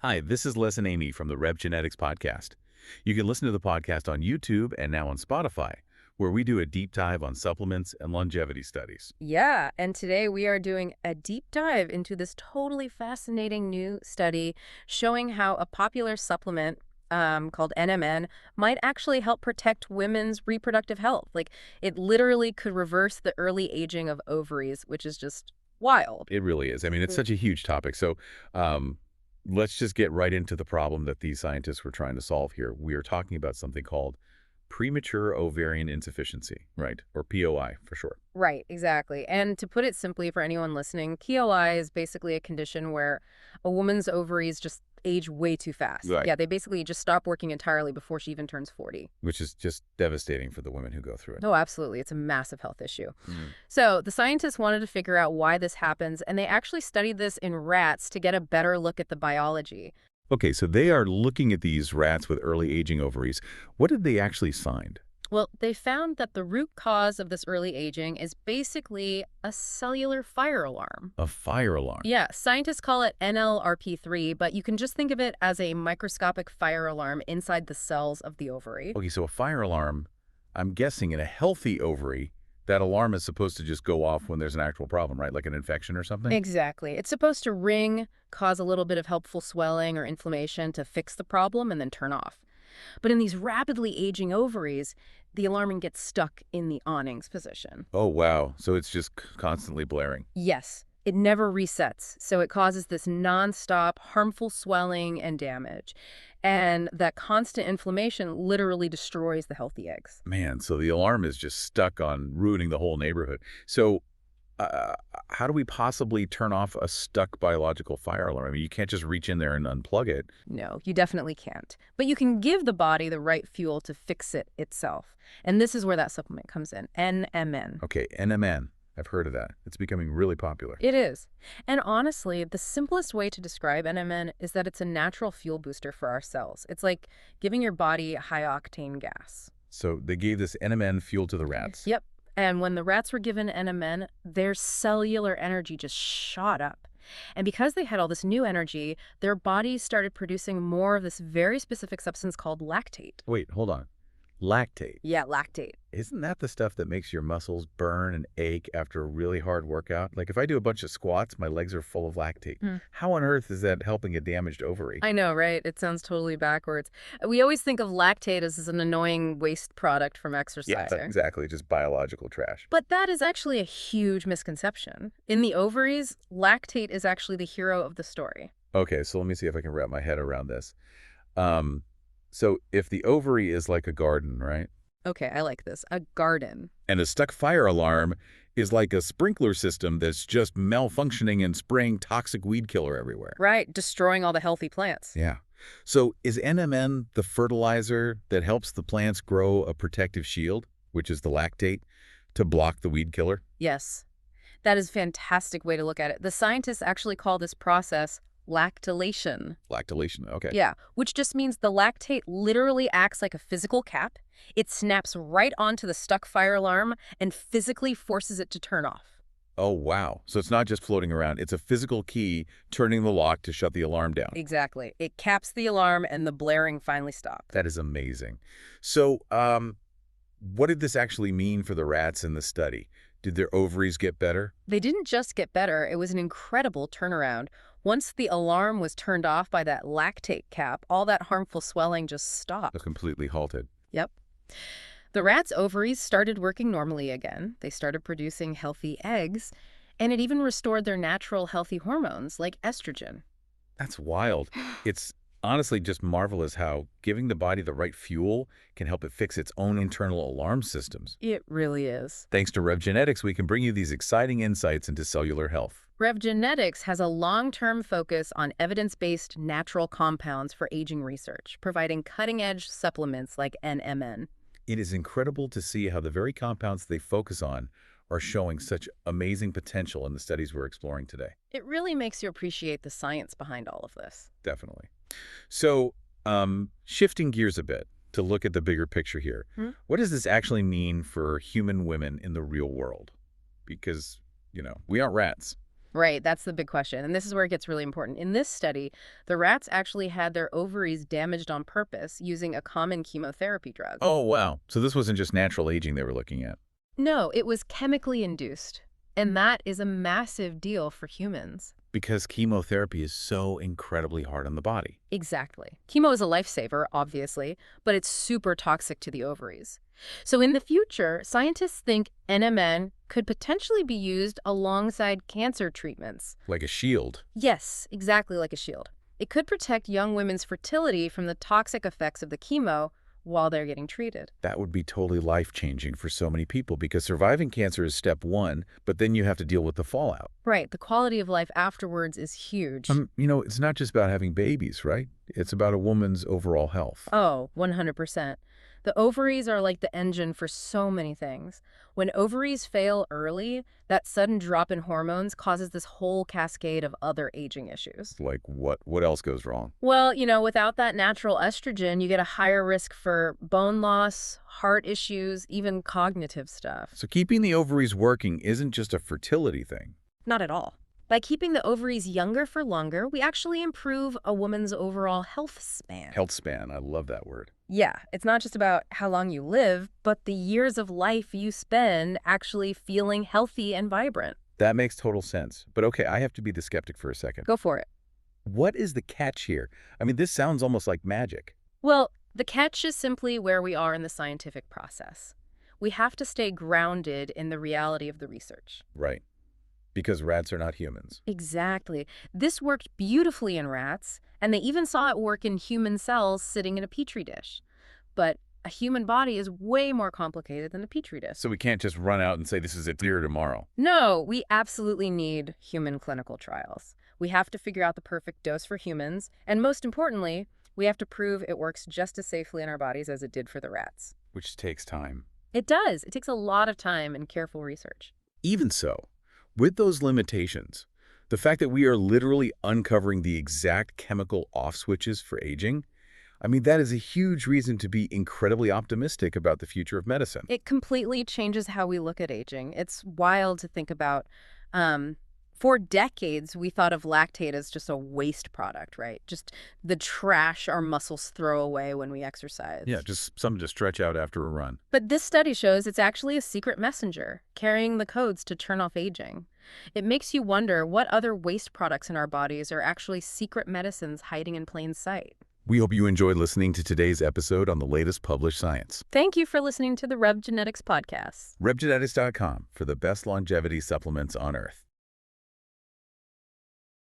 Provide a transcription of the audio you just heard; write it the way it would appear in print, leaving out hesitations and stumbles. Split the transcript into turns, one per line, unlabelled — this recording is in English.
Hi, this is Les and Amy from the RevGenetics Podcast. You can listen to the podcast on YouTube and now on Spotify, where we do a deep dive on supplements and longevity studies.
Yeah, and today we are doing a deep dive into this totally fascinating new study showing how a popular supplement called NMN might actually help protect women's reproductive health. Like, it literally could reverse the early aging of ovaries, which is just wild.
It really is. I mean, it's such a huge topic. So let's just get right into the problem that these scientists were trying to solve here. We are talking about something called premature ovarian insufficiency, right? Or POI for short.
Right, exactly. And to put it simply for anyone listening, POI is basically a condition where a woman's ovaries just age way too fast.
Right.
Yeah, they basically just stop working entirely before she even turns 40.
Which is just devastating for the women who go through it.
Oh, absolutely. It's a massive health issue.
Mm.
So the scientists wanted to figure out why this happens, and they actually studied this in rats to get a better look at the biology.
Okay, so they are looking at these rats with early aging ovaries. What did they actually find?
Well, they found that the root cause of this early aging is basically a cellular fire alarm.
A fire alarm.
Yeah, scientists call it NLRP3, but you can just think of it as a microscopic fire alarm inside the cells of the ovary.
Okay, so a fire alarm, I'm guessing in a healthy ovary, that alarm is supposed to just go off when there's an actual problem, right? Like an infection or something?
Exactly. It's supposed to ring, cause a little bit of helpful swelling or inflammation to fix the problem, and then turn off. But in these rapidly aging ovaries, the alarming gets stuck in the awnings position.
Oh, wow. So it's just constantly blaring.
Yes, it never resets, so it causes this nonstop harmful swelling and damage. And that constant inflammation literally destroys the healthy eggs.
Man, so the alarm is just stuck on ruining the whole neighborhood. So how do we possibly turn off a stuck biological fire alarm? I mean, you can't just reach in there and unplug it.
No, you definitely can't. But you can give the body the right fuel to fix it itself. And this is where that supplement comes in, NMN.
Okay, NMN. I've heard of that. It's becoming really popular.
It is. And honestly, the simplest way to describe NMN is that it's a natural fuel booster for our cells. It's like giving your body high-octane gas.
So they gave this NMN fuel to the rats.
Yep. And when the rats were given NMN, their cellular energy just shot up. And because they had all this new energy, their bodies started producing more of this very specific substance called lactate.
Wait, hold on. Lactate.
Yeah, lactate.
Isn't that the stuff that makes your muscles burn and ache after a really hard workout? Like if I do a bunch of squats, my legs are full of lactate. How on earth is that helping a damaged ovary?
I know, right? It sounds totally backwards. We always think of lactate as an annoying waste product from exercising.
Yeah, exactly. Just biological trash.
But that is actually a huge misconception. In the ovaries, lactate is actually the hero of the story.
Okay, so let me see if I can wrap my head around this. So if the ovary is like a garden, right?
Okay, I like this. A garden.
And a stuck fire alarm is like a sprinkler system that's just malfunctioning and spraying toxic weed killer everywhere.
Right, destroying all the healthy plants.
Yeah. So is NMN the fertilizer that helps the plants grow a protective shield, which is the lactate, to block the weed killer?
Yes. That is a fantastic way to look at it. The scientists actually call this process lactylation.
Lactylation, okay.
Yeah, which just means the lactate literally acts like a physical cap. It snaps right onto the stuck fire alarm and physically forces it to turn off.
Oh, wow. So it's not just floating around. It's a physical key turning the lock to shut the alarm down.
Exactly. It caps the alarm and the blaring finally stops.
That is amazing. So what did this actually mean for the rats in the study? Did their ovaries get better?
They didn't just get better. It was an incredible turnaround. Once the alarm was turned off by that lactate cap, all that harmful swelling just stopped.
Completely halted.
Yep. The rats' ovaries started working normally again. They started producing healthy eggs, and it even restored their natural healthy hormones like estrogen.
That's wild. It's honestly just marvelous how giving the body the right fuel can help it fix its own internal alarm systems.
It really is.
Thanks to RevGenetics, we can bring you these exciting insights into cellular health.
RevGenetics has a long-term focus on evidence-based natural compounds for aging research, providing cutting-edge supplements like NMN.
It is incredible to see how the very compounds they focus on are showing such amazing potential in the studies we're exploring today.
It really makes you appreciate the science behind all of this.
Definitely. So, shifting gears a bit to look at the bigger picture here, what does this actually mean for human women in the real world? Because, we aren't rats.
Right, that's the big question. And this is where it gets really important. In this study, the rats actually had their ovaries damaged on purpose using a common chemotherapy drug.
Oh, wow. So this wasn't just natural aging they were looking at.
No, it was chemically induced. And that is a massive deal for humans.
Because chemotherapy is so incredibly hard on the body.
Exactly. Chemo is a lifesaver, obviously, but it's super toxic to the ovaries. So in the future, scientists think NMN could potentially be used alongside cancer treatments.
Like a shield.
Yes, exactly like a shield. It could protect young women's fertility from the toxic effects of the chemo while they're getting treated.
That would be totally life-changing for so many people because surviving cancer is step one, but then you have to deal with the fallout.
Right, the quality of life afterwards is huge.
It's not just about having babies, right? It's about a woman's overall health.
Oh, 100%. The ovaries are like the engine for so many things. When ovaries fail early, that sudden drop in hormones causes this whole cascade of other aging issues.
Like what? What else goes wrong?
Well, without that natural estrogen, you get a higher risk for bone loss, heart issues, even cognitive stuff.
So keeping the ovaries working isn't just a fertility thing.
Not at all. By keeping the ovaries younger for longer, we actually improve a woman's overall health span.
Health span, I love that word.
Yeah, it's not just about how long you live, but the years of life you spend actually feeling healthy and vibrant.
That makes total sense. But okay, I have to be the skeptic for a second.
Go for it.
What is the catch here? This sounds almost like magic.
Well, the catch is simply where we are in the scientific process. We have to stay grounded in the reality of the research.
Right. Because rats are not humans.
Exactly. This worked beautifully in rats, and they even saw it work in human cells sitting in a petri dish. But a human body is way more complicated than a petri dish.
So we can't just run out and say this is it here tomorrow.
No, we absolutely need human clinical trials. We have to figure out the perfect dose for humans, and most importantly, we have to prove it works just as safely in our bodies as it did for the rats.
Which takes time.
It does. It takes a lot of time and careful research.
Even so, with those limitations, the fact that we are literally uncovering the exact chemical off switches for aging, that is a huge reason to be incredibly optimistic about the future of medicine.
It completely changes how we look at aging. It's wild to think about. For decades, we thought of lactate as just a waste product, right? Just the trash our muscles throw away when we exercise.
Yeah, just something to stretch out after a run.
But this study shows it's actually a secret messenger, carrying the codes to turn off aging. It makes you wonder what other waste products in our bodies are actually secret medicines hiding in plain sight.
We hope you enjoyed listening to today's episode on the latest published science.
Thank you for listening to the RevGenetics Podcast.
RevGenetics.com for the best longevity supplements on Earth.